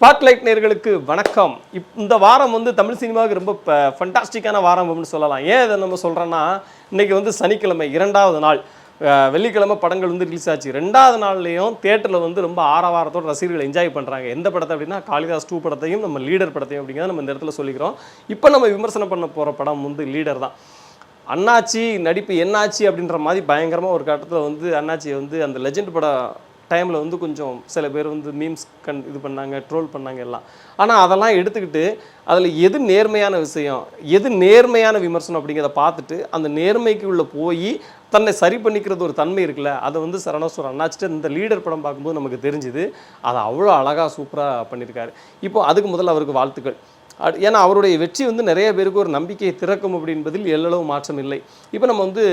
Spotlight நேயர்களுக்கு வணக்கம். இந்த வாரம் வந்து தமிழ் சினிமாவுக்கு ரொம்ப ஃபண்டாஸ்டிக்கான வாரம் அப்படின்னு சொல்லலாம். ஏன் இதை நம்ம சொல்கிறோன்னா, இன்றைக்கி வந்து சனிக்கிழமை 2வது நாள், வெள்ளிக்கிழமை படங்கள் வந்து ரிலீஸ் ஆச்சு. 2வது நாள்லேயும் தேட்டரில் வந்து ரொம்ப ஆரவாரத்தோடு ரசிகர்கள் என்ஜாய் பண்ணுறாங்க. எந்த படத்தை அப்படின்னா காளிதாஸ் 2 படத்தையும் நம்ம லீடர் படத்தையும் அப்படிங்கிறத நம்ம இந்த இடத்துல சொல்லிக்கிறோம். இப்போ நம்ம விமர்சனம் பண்ண போகிற படம் வந்து லீடர் தான். அண்ணாச்சி நடிப்பு என்னாச்சு அப்படின்ற மாதிரி பயங்கரமாக ஒரு கட்டத்தில் வந்து அண்ணாச்சியை வந்து அந்த லெஜெண்ட் படம் டைமில் வந்து கொஞ்சம் சில பேர் வந்து மீம்ஸ் இது பண்ணாங்க, ட்ரோல் பண்ணாங்க எல்லாம். ஆனால் அதெல்லாம் எடுத்துக்கிட்டு அதில் எது நேர்மையான விஷயம், எது நேர்மையான விமர்சனம் அப்படிங்கிறத பார்த்துட்டு அந்த நேர்மைக்கு உள்ளே போய் தன்னை சரி பண்ணிக்கிறது ஒரு தன்மை இருக்குல்ல, அதை வந்து சரணாஸ்வரர் அண்ணாச்சிட்டு இந்த லீடர் படம் பார்க்கும்போது நமக்கு தெரிஞ்சுது. அதை அவ்வளோ அழகாக சூப்பராக பண்ணியிருக்காரு. இப்போ அதுக்கு முதல்ல அவருக்கு வாழ்த்துக்கள். ஏன்னா அவருடைய வெற்றி வந்து நிறைய பேருக்கு ஒரு நம்பிக்கையை திறக்கும் அப்படின்பதில் எல்லளவு மாற்றம் இல்லை. இப்போ நம்ம வந்து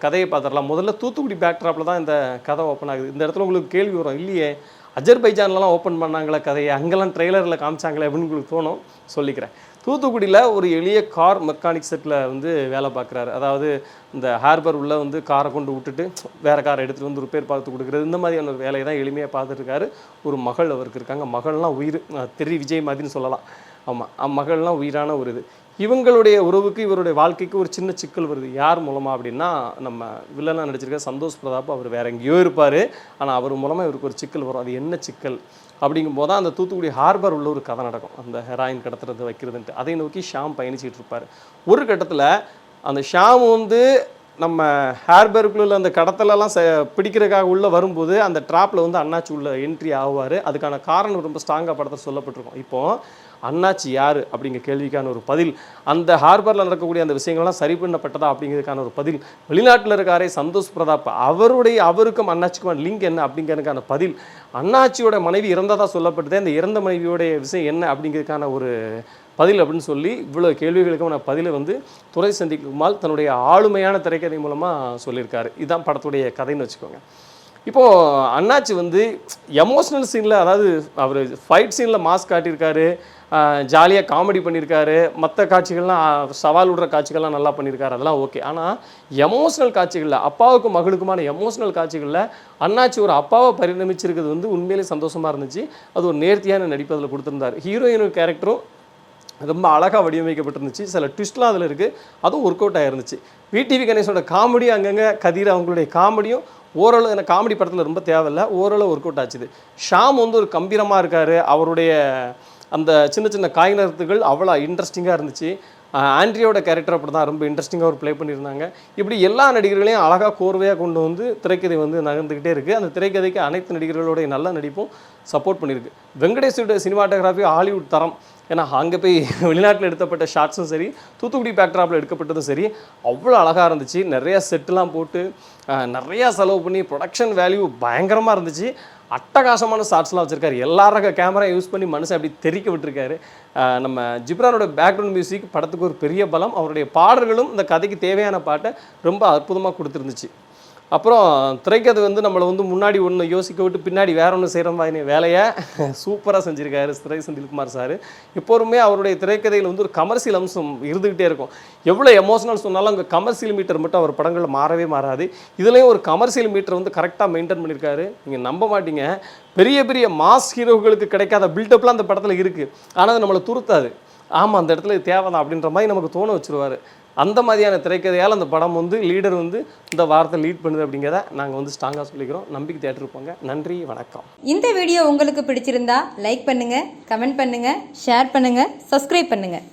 கதையை பார்த்துடலாம். முதல்ல தூத்துக்குடி பேக்ட்ராப்பில் தான் இந்த கதை ஓப்பன் ஆகுது. இந்த இடத்துல உங்களுக்கு கேள்வி வரும், இல்லையே அஜர்பைஜான்லாம் ஓப்பன் பண்ணாங்களே கதையை, அங்கெல்லாம் ட்ரெய்லரில் காமிச்சாங்களே அப்படின்னு உங்களுக்கு தோணும். சொல்லிக்கிறேன். தூத்துக்குடியில் ஒரு எளிய கார் மெக்கானிக் செட்டில் வந்து வேலை பார்க்குறாரு. அதாவது இந்த ஹார்பர் உள்ளே வந்து காரை கொண்டு விட்டுட்டு வேறு காரை எடுத்துகிட்டு வந்து ரிப்பேர் பார்த்து கொடுக்குறது, இந்த மாதிரியான ஒரு வேலையை தான் எளிமையாக பார்த்துட்ருக்காரு. ஒரு மகள் அவருக்கு இருக்காங்க. மகள்லாம் உயிர், தெரி விஜய் மாதிரின்னு சொல்லலாம். ஆமாம், மகள்லாம் உயிரான ஒரு இது. இவங்களுடைய உறவுக்கு இவருடைய வாழ்க்கைக்கு ஒரு சின்ன சிக்கல் வருது. யார் மூலமாக அப்படின்னா, நம்ம வில்லனாக நடிச்சிருக்க சந்தோஷ் பிரதாப். அவர் வேறு எங்கேயோ இருப்பார், ஆனால் அவர் மூலமாக இவருக்கு ஒரு சிக்கல் வரும். அது என்ன சிக்கல் அப்படிங்கும்போது தான் அந்த தூத்துக்குடி ஹார்பர் உள்ள ஒரு கதை நடக்கும். அந்த ஹெராயின் கடத்துறது வைக்கிறதுன்ட்டு அதை நோக்கி ஷாம் பயணிச்சிட்டு இருப்பார். ஒரு கட்டத்தில் அந்த ஷாம் வந்து நம்ம ஹேர்பருக்குள்ள அந்த கடத்தலெல்லாம் பிடிக்கிறதுக்காக உள்ளே வரும்போது அந்த ட்ராப்பில் வந்து அண்ணாச்சி உள்ள என்ட்ரி ஆகுவார். அதுக்கான காரணம் ரொம்ப ஸ்ட்ராங்காக படத்தில் சொல்லப்பட்டிருக்கும். இப்போது அண்ணாச்சி யார் அப்படிங்கிற கேள்விக்கான ஒரு பதில், அந்த ஹார்பரில் நடக்கக்கூடிய அந்த விஷயங்கள்லாம் சரி பண்ணப்பட்டதா அப்படிங்கிறதுக்கான ஒரு பதில், வெளிநாட்டில் இருக்காரே சந்தோஷ் பிரதாப் அவருக்கும் அண்ணாச்சிக்குமான லிங்க் என்ன அப்படிங்கிறதுக்கான பதில், அண்ணாச்சியோட மனைவி இறந்ததாக சொல்லப்பட்டதே அந்த இறந்த மனைவியோடைய விஷயம் என்ன அப்படிங்கிறதுக்கான ஒரு பதில் அப்படின்னு சொல்லி இவ்வளோ கேள்விகளுக்கான பதிலை வந்து துரை செந்தில்குமார் தன்னுடைய ஆளுமையான திரைக்கதை மூலமாக சொல்லியிருக்காரு. இதுதான் படத்துடைய கதைன்னு வச்சுக்கோங்க. இப்போது அண்ணாச்சி வந்து எமோஷ்னல் சீனில், அதாவது அவர் ஃபைட் சீனில் மாஸ் காட்டியிருக்காரு, ஜாலியாக காமெடி பண்ணியிருக்காரு, மற்ற காட்சிகள்லாம் சவால் விடுற காட்சிகள்லாம் நல்லா பண்ணியிருக்காரு, அதெல்லாம் ஓகே. ஆனால் எமோஷ்னல் காட்சிகளில், அப்பாவுக்கும் மகளுக்குமான எமோஷ்னல் காட்சிகளில் அண்ணாச்சி ஒரு அப்பாவை பரிணமிச்சிருக்கிறது வந்து உண்மையிலே சந்தோஷமாக இருந்துச்சு. அது ஒரு நேர்த்தியான நடிப்பு அதில் கொடுத்துருந்தார். ஹீரோயின் கேரக்டரும் ரொம்ப அழகாக வடிவமைக்கப்பட்டிருந்துச்சு. சில ட்விஸ்ட்லாம் அதில் இருக்குது, அதுவும் ஒர்க் அவுட் ஆகிருந்துச்சு. விடிவி கணேசனோட காமெடி, அங்கங்கே கதிர் அவங்களுடைய காமெடியும் ஓரளவு எனக்கு காமெடி படத்தில் ரொம்ப தேவையில்லை, ஓரளவு ஒர்க் அவுட் ஆச்சுது. ஷாம் வந்து ஒரு கம்பீரமாக இருக்கார். அவருடைய அந்த சின்ன சின்ன காய்நகர்த்துகள் அவ்வளோ இன்ட்ரெஸ்டிங்காக இருந்துச்சு. ஆண்ட்ரியோட கேரக்டர் அப்படி தான் ரொம்ப இன்ட்ரெஸ்டிங்காக ஒரு ப்ளே பண்ணியிருந்தாங்க. இப்படி எல்லா நடிகர்களையும் அழகாக கோர்வையாக கொண்டு வந்து திரைக்கதை வந்து நகர்ந்துக்கிட்டே இருக்குது. அந்த திரைக்கதைக்கு அனைத்து நடிகர்களுடைய நல்ல நடிப்பும் சப்போர்ட் பண்ணியிருக்கு. வெங்கடேஷோட சினிமாட்டோகிராஃபி ஹாலிவுட் தரம். ஏன்னா அங்கே போய் வெளிநாட்டில் எடுக்கப்பட்ட ஷார்ட்ஸும் சரி, தூத்துக்குடி பேக்ட்ராப்பில் எடுக்கப்பட்டதும் சரி, அவ்வளோ அழகாக இருந்துச்சு. நிறையா செட்டுலாம் போட்டு நிறையா செலவு பண்ணி ப்ரொடக்ஷன் வேல்யூ பயங்கரமாக இருந்துச்சு. அட்டகாசமான ஷார்ட்ஸ்லாம் வச்சுருக்காரு. எல்லாரும் கேமரா யூஸ் பண்ணி மனுஷன் அப்படி தெறிக்க விட்டுருக்காரு. நம்ம ஜிப்ரானோட பேக்ரவுண்ட் மியூசிக் படத்துக்கு ஒரு பெரிய பலம். அவருடைய பாடல்களும் இந்த கதைக்கு தேவையான பாட்டை ரொம்ப அற்புதமாக கொடுத்துருந்துச்சு. அப்புறம் திரைக்கதை வந்து நம்மளை வந்து முன்னாடி ஒன்று யோசிக்க விட்டு பின்னாடி வேற ஒன்று செய்கிற மாதிரி வேலையை சூப்பராக செஞ்சுருக்காரு துரை செந்தில்குமார் சார். எப்போதுமே அவருடைய திரைக்கதையில் வந்து ஒரு கமர்ஷியல் அம்சம் இருந்துக்கிட்டே இருக்கும். எவ்வளோ எமோஷனல் சொன்னாலும் அங்கே கமர்ஷியல் மீட்டர் மட்டும் அவர் படங்களில் மாறவே மாறாது. இதுலேயும் ஒரு கமர்ஷியல் மீட்டர் வந்து கரெக்டாக மெயின்டைன் பண்ணியிருக்காரு. நீங்கள் நம்ப மாட்டீங்க, பெரிய பெரிய மாஸ் ஹீரோகளுக்கு கிடைக்காத பில்டப்லாம் அந்த படத்தில் இருக்குது. ஆனால் அது நம்மளை துருத்தாது. ஆமாம், அந்த இடத்துல தேவை தான் அப்படின்ற மாதிரி நமக்கு தோண வச்சுருவார். அந்த மாதிரியான திரைக்கதையால் அந்த படம் வந்து லீடர் வந்து இந்த வாரத்தை லீட் பண்ணுது அப்படிங்கிறத நாங்கள் வந்து ஸ்ட்ராங்காக சொல்லிக்கிறோம். நம்பிக்கை தேட்டருக்கு போங்க. நன்றி, வணக்கம். இந்த வீடியோ உங்களுக்கு பிடிச்சிருந்தா லைக் பண்ணுங்கள், கமெண்ட் பண்ணுங்கள், ஷேர் பண்ணுங்கள், சப்ஸ்கிரைப் பண்ணுங்கள்.